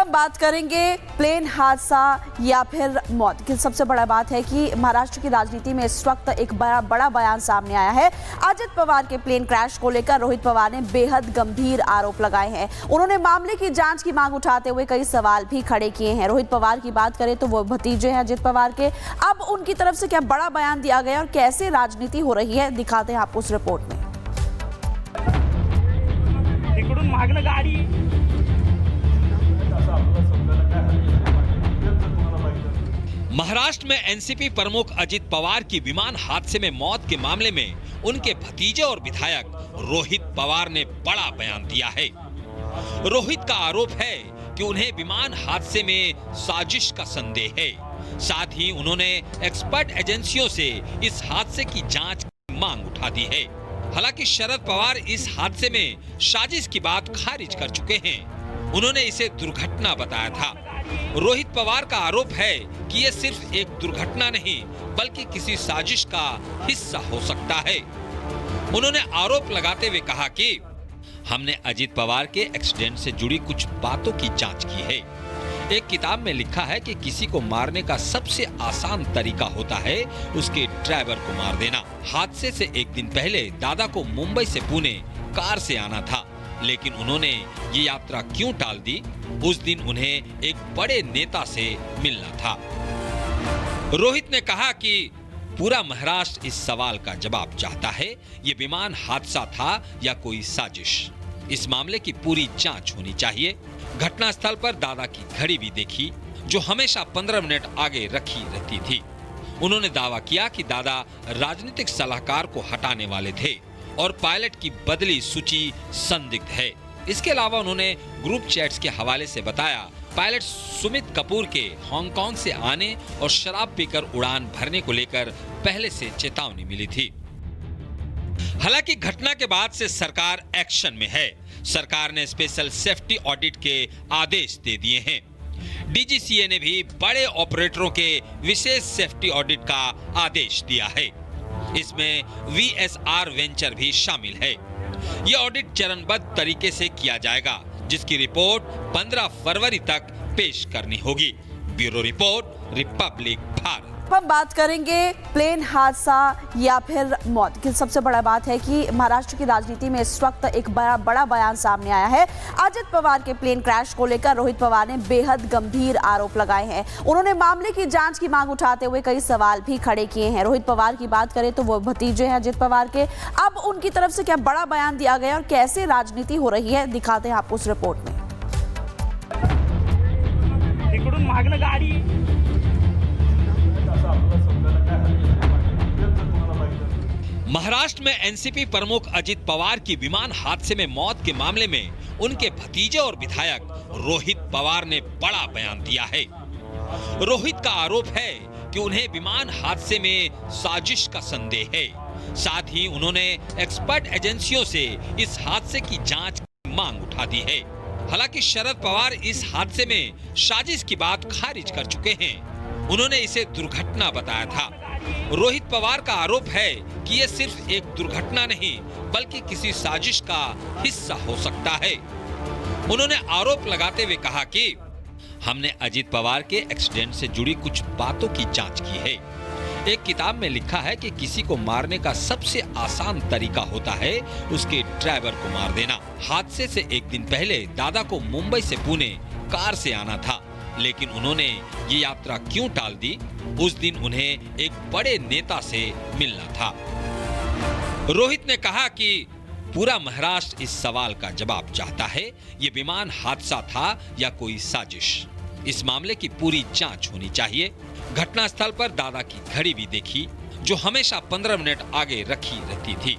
हम बात करेंगे प्लेन हादसा या फिर मौत की। सबसे बड़ा बात है कि महाराष्ट्र की राजनीति में इस वक्त एक बड़ा बयान सामने आया है। अजित पवार के प्लेन क्रैश को लेकर रोहित पवार ने बेहद गंभीर आरोप लगाए हैं। उन्होंने मामले की जांच की मांग उठाते हुए कई सवाल भी खड़े किए हैं। रोहित पवार की बात करें तो वो भतीजे हैं अजित पवार के। अब उनकी तरफ से क्या बड़ा बयान दिया गया और कैसे राजनीति हो रही है, दिखाते हैं आपको उस रिपोर्ट में। महाराष्ट्र में एनसीपी प्रमुख अजित पवार की विमान हादसे में मौत के मामले में उनके भतीजे और विधायक रोहित पवार ने बड़ा बयान दिया है। रोहित का आरोप है कि उन्हें विमान हादसे में साजिश का संदेह है। साथ ही उन्होंने एक्सपर्ट एजेंसियों से इस हादसे की जांच की मांग उठा दी है। हालांकि शरद पवार इस हादसे में साजिश की बात खारिज कर चुके हैं। उन्होंने इसे दुर्घटना बताया था। रोहित पवार का आरोप है कि यह सिर्फ एक दुर्घटना नहीं बल्कि किसी साजिश का हिस्सा हो सकता है। उन्होंने आरोप लगाते हुए कहा कि हमने अजित पवार के एक्सीडेंट से जुड़ी कुछ बातों की जांच की है। एक किताब में लिखा है कि किसी को मारने का सबसे आसान तरीका होता है उसके ड्राइवर को मार देना। हादसे से एक दिन पहले दादा को मुंबई से पुणे कार से आना था, लेकिन उन्होंने ये यात्रा क्यों टाल दी? उस दिन उन्हें एक बड़े नेता से मिलना था। रोहित ने कहा कि पूरा महाराष्ट्र इस सवाल का जवाब चाहता है, ये विमान हादसा था या कोई साजिश। इस मामले की पूरी जांच होनी चाहिए। घटनास्थल पर दादा की घड़ी भी देखी, जो हमेशा 15 मिनट आगे रखी रहती थी। उन्होंने दावा किया कि दादा राजनीतिक सलाहकार को हटाने वाले थे और पायलट की बदली सूची संदिग्ध है। इसके अलावा उन्होंने ग्रुप चैट्स के हवाले से बताया पायलट सुमित कपूर के हांगकांग से आने और शराब पीकर उड़ान भरने को लेकर पहले से चेतावनी मिली थी। हालांकि घटना के बाद से सरकार एक्शन में है। सरकार ने स्पेशल सेफ्टी ऑडिट के आदेश दे दिए हैं। डीजीसीए ने भी बड़े ऑपरेटरों के विशेष सेफ्टी ऑडिट का आदेश दिया है। इसमें वीएसआर वेंचर भी शामिल है। यह ऑडिट चरणबद्ध तरीके से किया जाएगा, जिसकी रिपोर्ट 15 फरवरी तक पेश करनी होगी। Bureau report, Republic Bharat. हम बात करेंगे प्लेन हादसा या फिर मौत की। सबसे बड़ा बात है कि महाराष्ट्र की राजनीति में इस वक्त एक बड़ा बयान सामने आया है। अजित पवार के प्लेन क्रैश को लेकर रोहित पवार ने बेहद गंभीर आरोप लगाए हैं। उन्होंने मामले की जांच की मांग उठाते हुए कई सवाल भी खड़े किए हैं। रोहित पवार की बात करें तो वो भतीजे हैं अजित पवार के। अब उनकी तरफ से क्या बड़ा बयान दिया गया और कैसे राजनीति हो रही है, दिखाते हैं आपको उस रिपोर्ट में। महाराष्ट्र में एनसीपी प्रमुख अजित पवार की विमान हादसे में मौत के मामले में उनके भतीजे और विधायक रोहित पवार ने बड़ा बयान दिया है। रोहित का आरोप है कि उन्हें विमान हादसे में साजिश का संदेह है। साथ ही उन्होंने एक्सपर्ट एजेंसियों से इस हादसे की जांच की मांग उठा दी है। हालांकि शरद पवार इस हादसे में साजिश की बात खारिज कर चुके हैं। उन्होंने इसे दुर्घटना बताया था। रोहित पवार का आरोप है कि यह सिर्फ एक दुर्घटना नहीं बल्कि किसी साजिश का हिस्सा हो सकता है। उन्होंने आरोप लगाते हुए कहा कि हमने अजित पवार के एक्सीडेंट से जुड़ी कुछ बातों की जांच की है। एक किताब में लिखा है कि किसी को मारने का सबसे आसान तरीका होता है उसके ड्राइवर को मार देना। हादसे से एक दिन पहले दादा को मुंबई से पुणे कार से आना था, लेकिन उन्होंने ये यात्रा क्यों टाल दी? उस दिन उन्हें एक बड़े नेता से मिलना था। रोहित ने कहा कि पूरा महाराष्ट्र इस सवाल का जवाब चाहता है, ये विमान हादसा था या कोई साजिश। इस मामले की पूरी जांच होनी चाहिए। घटनास्थल पर दादा की घड़ी भी देखी, जो हमेशा 15 मिनट आगे रखी रहती थी।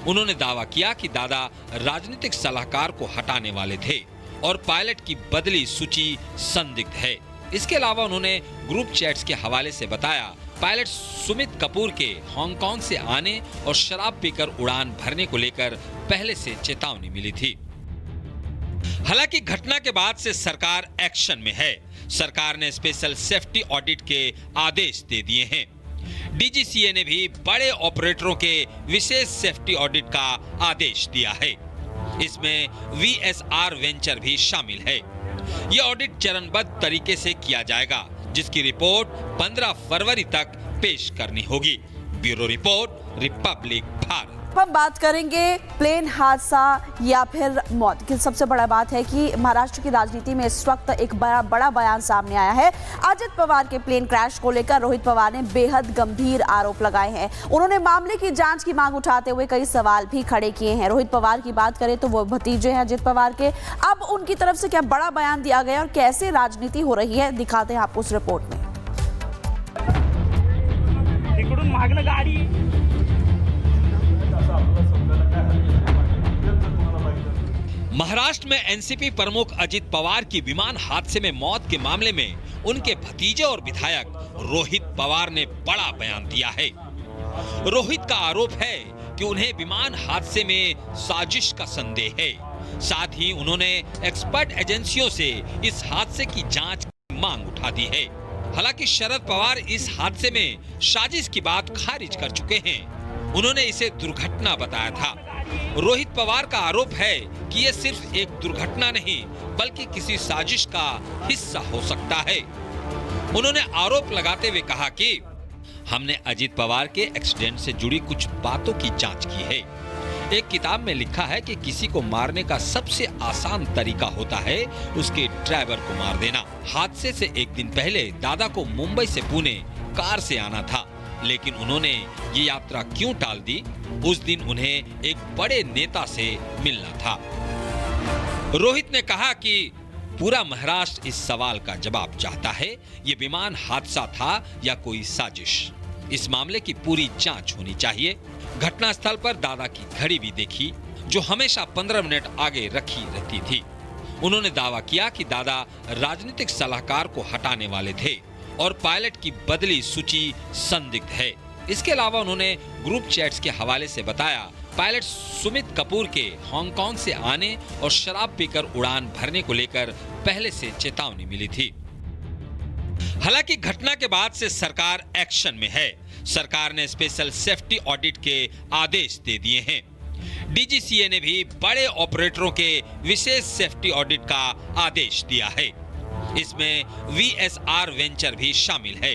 उन्होंने दावा किया कि दादा राजनीतिक सलाहकार को हटाने वाले थे और पायलट की बदली सूची संदिग्ध है। इसके अलावा उन्होंने ग्रुप चैट्स के हवाले से बताया पायलट सुमित कपूर के हांगकांग से आने और शराब पीकर उड़ान भरने को लेकर पहले से चेतावनी मिली थी। हालांकि घटना के बाद से सरकार एक्शन में है। सरकार ने स्पेशल सेफ्टी ऑडिट के आदेश दे दिए हैं। डीजीसीए ने भी बड़े ऑपरेटरों के विशेष सेफ्टी ऑडिट का आदेश दिया है। इसमें वीएसआर वेंचर भी शामिल है। ये ऑडिट चरणबद्ध तरीके से किया जाएगा, जिसकी रिपोर्ट 15 फरवरी तक पेश करनी होगी। Bureau report, Republic Bharat. हम बात करेंगे प्लेन हादसा या फिर मौत की। सबसे बड़ा बात है कि महाराष्ट्र की राजनीति में इस वक्त एक बड़ा बयान सामने आया है। अजित पवार के प्लेन क्रैश को लेकर रोहित पवार ने बेहद गंभीर आरोप लगाए हैं। उन्होंने मामले की जांच की मांग उठाते हुए कई सवाल भी खड़े किए हैं। रोहित पवार की बात करें तो वो भतीजे हैं अजित पवार के। अब उनकी तरफ से क्या बड़ा बयान दिया गया और कैसे राजनीति हो रही है, दिखाते हैं आपको उस रिपोर्ट में। तिकडून मागणं गाडी महाराष्ट्र में एनसीपी प्रमुख अजित पवार की विमान हादसे में मौत के मामले में उनके भतीजे और विधायक रोहित पवार ने बड़ा बयान दिया है। रोहित का आरोप है कि उन्हें विमान हादसे में साजिश का संदेह है। साथ ही उन्होंने एक्सपर्ट एजेंसियों से इस हादसे की जांच की मांग उठा दी है। हालांकि शरद पवार इस हादसे में साजिश की बात खारिज कर चुके हैं। उन्होंने इसे दुर्घटना बताया था। रोहित पवार का आरोप है कि यह सिर्फ एक दुर्घटना नहीं बल्कि किसी साजिश का हिस्सा हो सकता है। उन्होंने आरोप लगाते हुए कहा कि हमने अजित पवार के एक्सीडेंट से जुड़ी कुछ बातों की जांच की है। एक किताब में लिखा है कि किसी को मारने का सबसे आसान तरीका होता है उसके ड्राइवर को मार देना। हादसे से एक दिन पहले दादा को मुंबई से पुणे कार से आना था, लेकिन उन्होंने ये यात्रा क्यों टाल दी? उस दिन उन्हें एक बड़े नेता से मिलना था। रोहित ने कहा कि पूरा महाराष्ट्र इस सवाल का जवाब चाहता है, ये विमान हादसा था या कोई साजिश। इस मामले की पूरी जांच होनी चाहिए। घटनास्थल पर दादा की घड़ी भी देखी, जो हमेशा 15 मिनट आगे रखी रहती थी। उन्होंने दावा किया कि दादा राजनीतिक सलाहकार को हटाने वाले थे और पायलट की बदली सूची संदिग्ध है। इसके अलावा उन्होंने ग्रुप चैट्स के हवाले से बताया, पायलट सुमित कपूर के हांगकांग से आने और शराब पीकर उड़ान भरने को लेकर पहले से चेतावनी मिली थी। हालांकि घटना के बाद से सरकार एक्शन में है। सरकार ने स्पेशल सेफ्टी ऑडिट के आदेश दे दिए हैं। डीजीसीए ने भी बड़े ऑपरेटरों के विशेष सेफ्टी ऑडिट का आदेश दिया है। इसमें वीएसआर वेंचर भी शामिल है।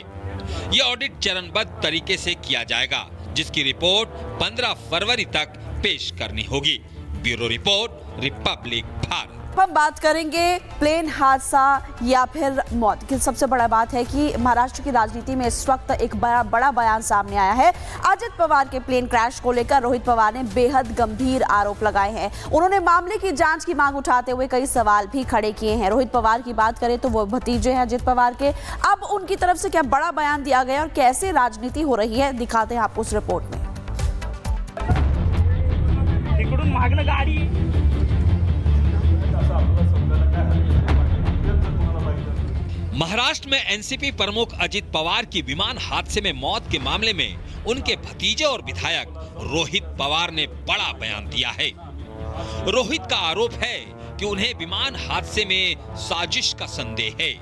यह ऑडिट चरणबद्ध तरीके से किया जाएगा, जिसकी रिपोर्ट 15 फरवरी तक पेश करनी होगी। Bureau report, Republic Bharat. हम बात करेंगे प्लेन हादसा या फिर मौत की। सबसे बड़ा बात है कि महाराष्ट्र की राजनीति में इस वक्त एक बड़ा बयान सामने आया है। अजित पवार के प्लेन क्रैश को लेकर रोहित पवार ने बेहद गंभीर आरोप लगाए हैं। उन्होंने मामले की जांच की मांग उठाते हुए कई सवाल भी खड़े किए हैं। रोहित पवार की बात करें तो वो भतीजे हैं अजित पवार के। अब उनकी तरफ से क्या बड़ा बयान दिया गया और कैसे राजनीति हो रही है, दिखाते हैं आपको उस रिपोर्ट में। तिकडून मागणं गाडी महाराष्ट्र में एनसीपी प्रमुख अजित पवार की विमान हादसे में मौत के मामले में उनके भतीजे और विधायक रोहित पवार ने बड़ा बयान दिया है। रोहित का आरोप है कि उन्हें विमान हादसे में साजिश का संदेह है।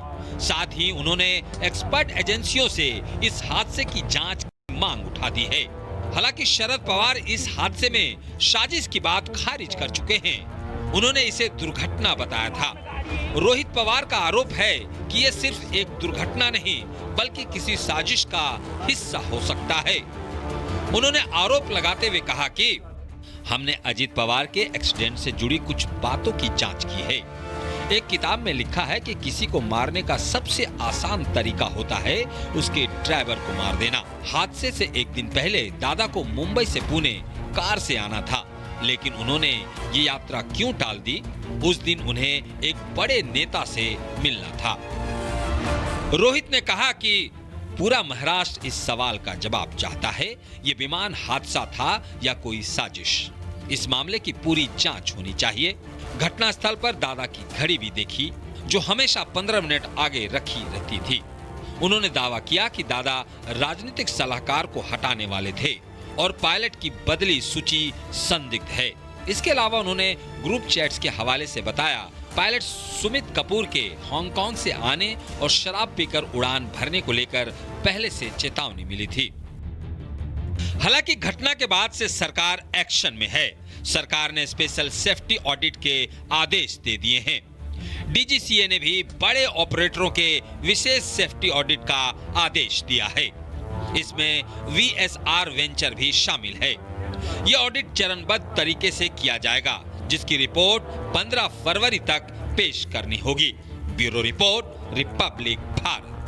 साथ ही उन्होंने एक्सपर्ट एजेंसियों से इस हादसे की जांच की मांग उठा दी है। हालांकि शरद पवार इस हादसे में साजिश की बात खारिज कर चुके हैं। उन्होंने इसे दुर्घटना बताया था। रोहित पवार का आरोप है कि यह सिर्फ एक दुर्घटना नहीं बल्कि किसी साजिश का हिस्सा हो सकता है। उन्होंने आरोप लगाते हुए कहा कि हमने अजित पवार के एक्सीडेंट से जुड़ी कुछ बातों की जांच की है। एक किताब में लिखा है कि किसी को मारने का सबसे आसान तरीका होता है उसके ड्राइवर को मार देना। हादसे से एक दिन पहले दादा को मुंबई से पुणे कार से आना था, लेकिन उन्होंने ये यात्रा क्यों टाल दी? उस दिन उन्हें एक बड़े नेता से मिलना था। रोहित ने कहा कि पूरा महाराष्ट्र इस सवाल का जवाब चाहता है, ये विमान हादसा था या कोई साजिश। इस मामले की पूरी जांच होनी चाहिए। घटनास्थल पर दादा की घड़ी भी देखी, जो हमेशा 15 मिनट आगे रखी रहती थी। उन्होंने दावा किया कि दादा राजनीतिक सलाहकार को हटाने वाले थे और पायलट की बदली सूची संदिग्ध है। इसके अलावा उन्होंने ग्रुप चैट्स के हवाले से बताया, पायलट सुमित कपूर के हांगकांग से आने और शराब पीकर उड़ान भरने को लेकर पहले से चेतावनी मिली थी। हालांकि घटना के बाद से सरकार एक्शन में है। सरकार ने स्पेशल सेफ्टी ऑडिट के आदेश दे दिए हैं। डीजीसीए ने भी बड़े ऑपरेटरों के विशेष सेफ्टी ऑडिट का आदेश दिया है। इसमें वीएसआर वेंचर भी शामिल है। यह ऑडिट चरणबद्ध तरीके से किया जाएगा, जिसकी रिपोर्ट 15 फरवरी तक पेश करनी होगी। Bureau report, Republic Bharat.